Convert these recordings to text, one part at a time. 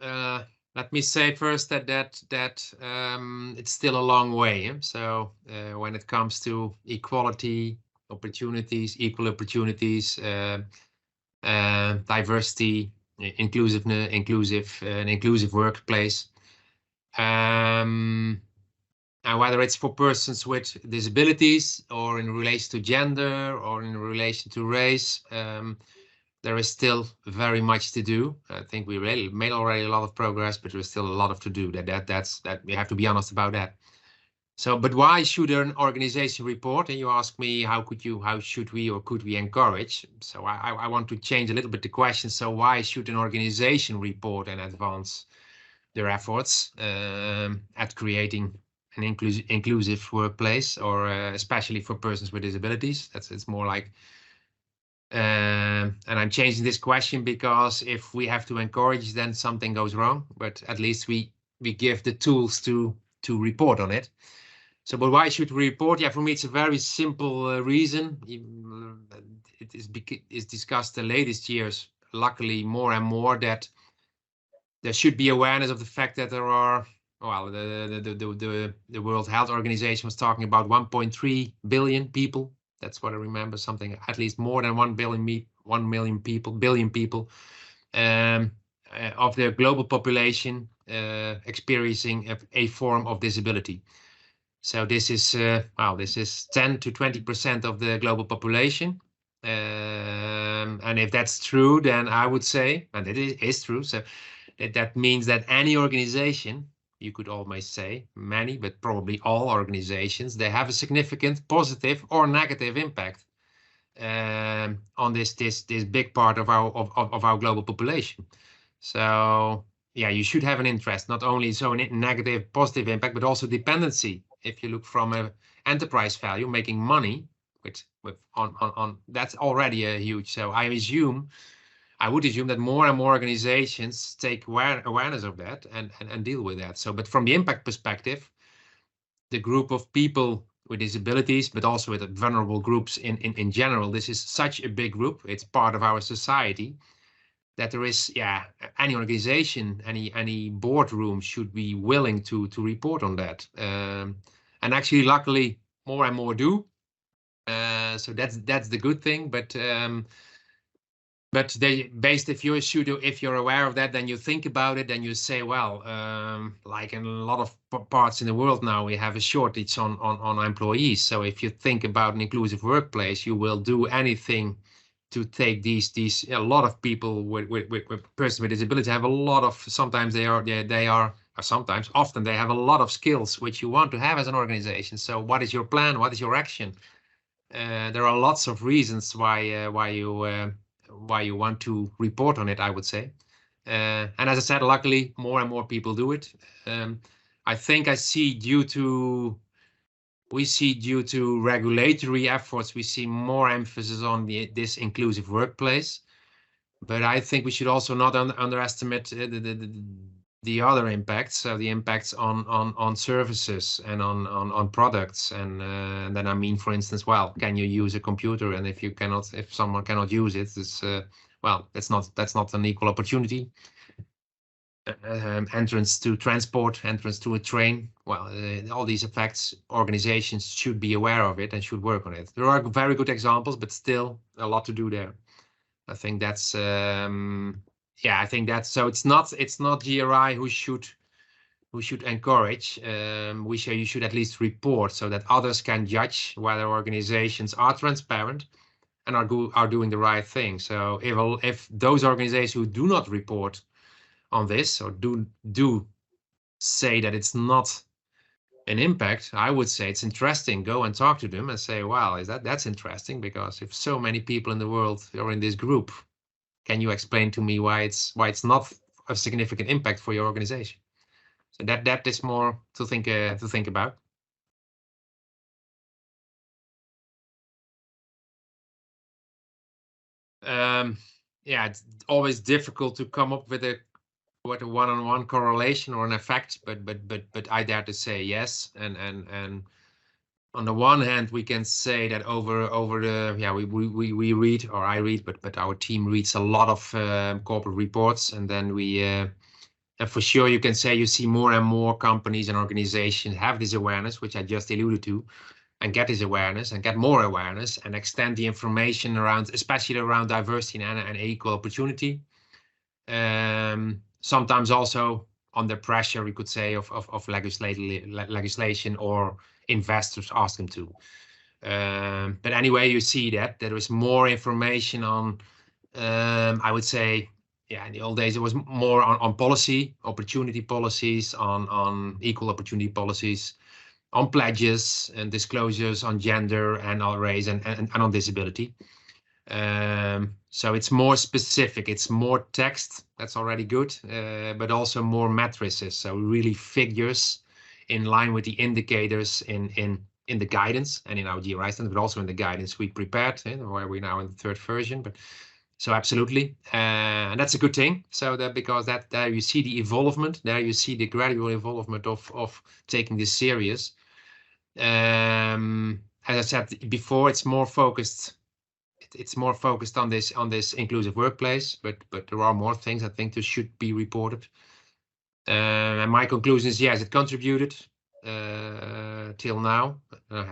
let me say first that it's still a long way. So when it comes to equality, opportunities, equal opportunities, diversity, an inclusive workplace. And whether it's for persons with disabilities or in relation to gender or in relation to race, there is still very much to do. I think we really made already a lot of progress, but there's still a lot of to do. That's we have to be honest about that. So, but why should an organization report? And you ask me, how should we or could we encourage? So I want to change a little bit the question. So why should an organization report and advance their efforts at creating an inclusive workplace, or especially for persons with disabilities? It's more like, and I'm changing this question because if we have to encourage, then something goes wrong. But at least we give the tools to report on it. So, but why should we report? Yeah, for me, it's a very simple reason. It is discussed the latest years, luckily more and more, that there should be awareness of the fact that there are, well, the World Health Organization was talking about 1.3 billion people. That's what I remember, something at least more than 1 billion people of the global population experiencing a form of disability. So this is this is 10 to 20% of the global population. And if that's true, then I would say, and it is true, so that means that any organization, you could almost say many, but probably all organizations, they have a significant positive or negative impact on this big part of our global population. So yeah, you should have an interest, not only so a negative, positive impact, but also dependency. If you look from an enterprise value, making money, on that's already a huge. So I would assume that more and more organizations take awareness of that and deal with that. So, but from the impact perspective, the group of people with disabilities, but also with vulnerable groups in general, this is such a big group. It's part of our society that there is, any organization, any boardroom should be willing to report on that. And actually, luckily, more and more do. So that's the good thing. But if you're aware of that, then you think about it, then you say, well, like in a lot of parts in the world now, we have a shortage on employees. So if you think about an inclusive workplace, you will do anything to take a lot of people with persons with disability have a lot of, often they have a lot of skills which you want to have as an organization. So what is your plan? What is your action? There are lots of reasons why you want to report on it, I would say. And as I said, luckily more and more people do it. I think we see due to regulatory efforts, we see more emphasis on this inclusive workplace. But I think we should also not underestimate the other impacts. So the impacts on services and on products. And then I mean, for instance, well, can you use a computer? And if someone cannot use it, that's not an equal opportunity. Entrance to transport, entrance to a train. Well, all these effects, organizations should be aware of it and should work on it. There are very good examples, but still a lot to do there. I think that's, so it's not GRI who should encourage. You should at least report so that others can judge whether organizations are transparent and are doing the right thing. So if those organizations who do not report on this, or do say that it's not an impact, I would say it's interesting. Go and talk to them and say, well, that's interesting, because if so many people in the world are in this group, can you explain to me why it's not a significant impact for your organization? So that is more to think about. It's always difficult to come up with a one-on-one correlation or an effect, but I dare to say yes. And on the one hand, we can say that we read, or I read, but our team reads a lot of corporate reports, and then we And for sure, you can say you see more and more companies and organizations have this awareness, which I just alluded to, and get this awareness and get more awareness and extend the information around, especially around diversity and equal opportunity. Sometimes also under pressure, we could say, of legislation or investors ask them to. But anyway, you see that there is more information on, I would say, yeah, in the old days, it was more on policy, opportunity policies, on equal opportunity policies, on pledges and disclosures on gender and on race and on disability. So it's more specific, it's more text, that's already good, but also more matrices, so really figures in line with the indicators in the guidance and in our GRI standard, but also in the guidance we prepared, where we're now in the 3rd version. But so absolutely, and that's a good thing. So that because that there you see the evolvement, there you see the gradual evolvement of taking this serious. As I said before, it's more focused. It's more focused on this inclusive workplace, but there are more things I think that should be reported. And my conclusion is yes, it contributed till now.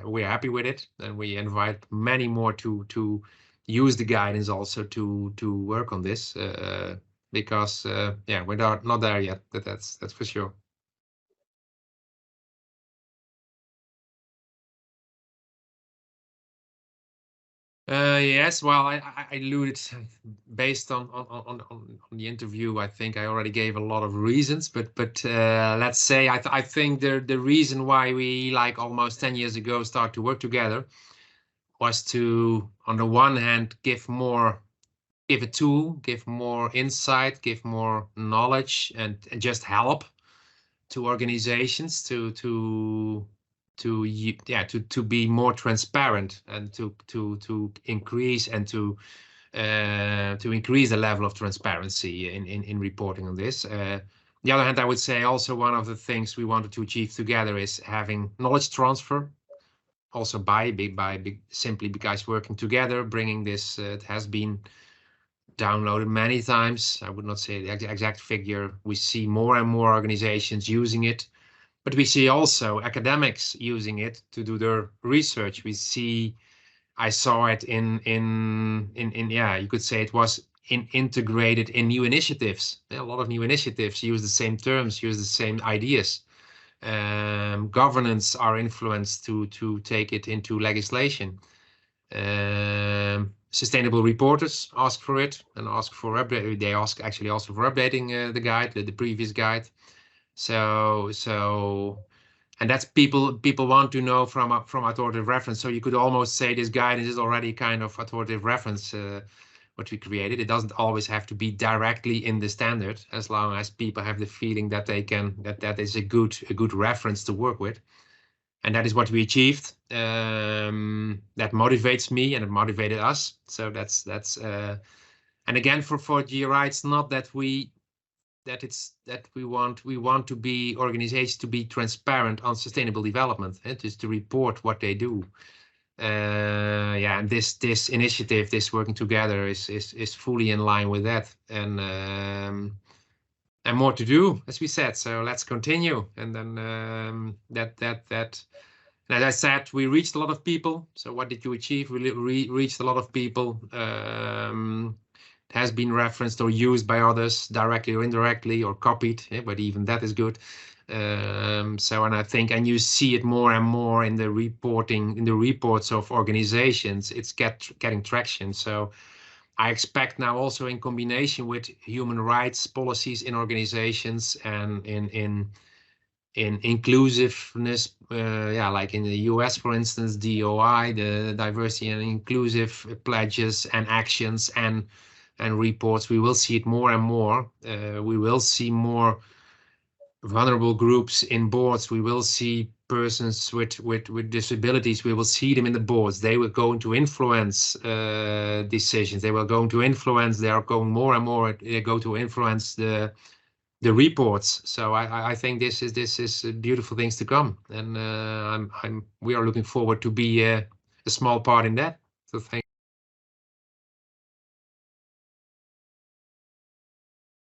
We're happy with it, and we invite many more to use the guidance also to work on this, because yeah, we're not there yet. That's for sure. Yes, well, I alluded based on the interview. I think I already gave a lot of reasons, but let's say I think the reason why we, like almost 10 years ago, start to work together was to, on the one hand, give a tool, give more insight, give more knowledge, and just help to organizations to be more transparent and to increase and to increase the level of transparency in reporting on this. The other hand, I would say also one of the things we wanted to achieve together is having knowledge transfer. Also simply because working together, bringing this, it has been downloaded many times. I would not say the exact figure. We see more and more organizations using it. But we see also academics using it to do their research. I saw it in yeah, you could say it was integrated in new initiatives. A lot of new initiatives use the same terms, use the same ideas. Governance are influenced to take it into legislation. Sustainable reporters ask for it and ask for update. They ask actually also for updating the guide, the previous guide. So, and that's people want to know from authoritative reference. So you could almost say this guidance is already kind of authoritative reference, what we created. It doesn't always have to be directly in the standard, as long as people have the feeling that they can, that is a good reference to work with. And that is what we achieved. That motivates me and it motivated us. So that's and again, for GRI, it's not that we want to be organizations to be transparent on sustainable development, just to report what they do. Yeah, and this initiative, this working together is fully in line with that, and more to do, as we said. So let's continue, and then and as I said, we reached a lot of people. So what did you achieve? We reached a lot of people. It has been referenced or used by others directly or indirectly or copied, but even that is good. So, and I think, and you see it more and more in the reporting, in the reports of organizations, it's getting traction. So I expect now also in combination with human rights policies in organizations and in inclusiveness, yeah, like in the US, for instance, DOI, the diversity and inclusive pledges and actions and reports, we will see it more and more. We will see more vulnerable groups in boards. We will see persons with disabilities. We will see them in the boards. They will going to influence decisions. They will going to influence. They are going more and more. They go to influence the reports. So I think this is beautiful things to come, and we are looking forward to be a small part in that. So thank.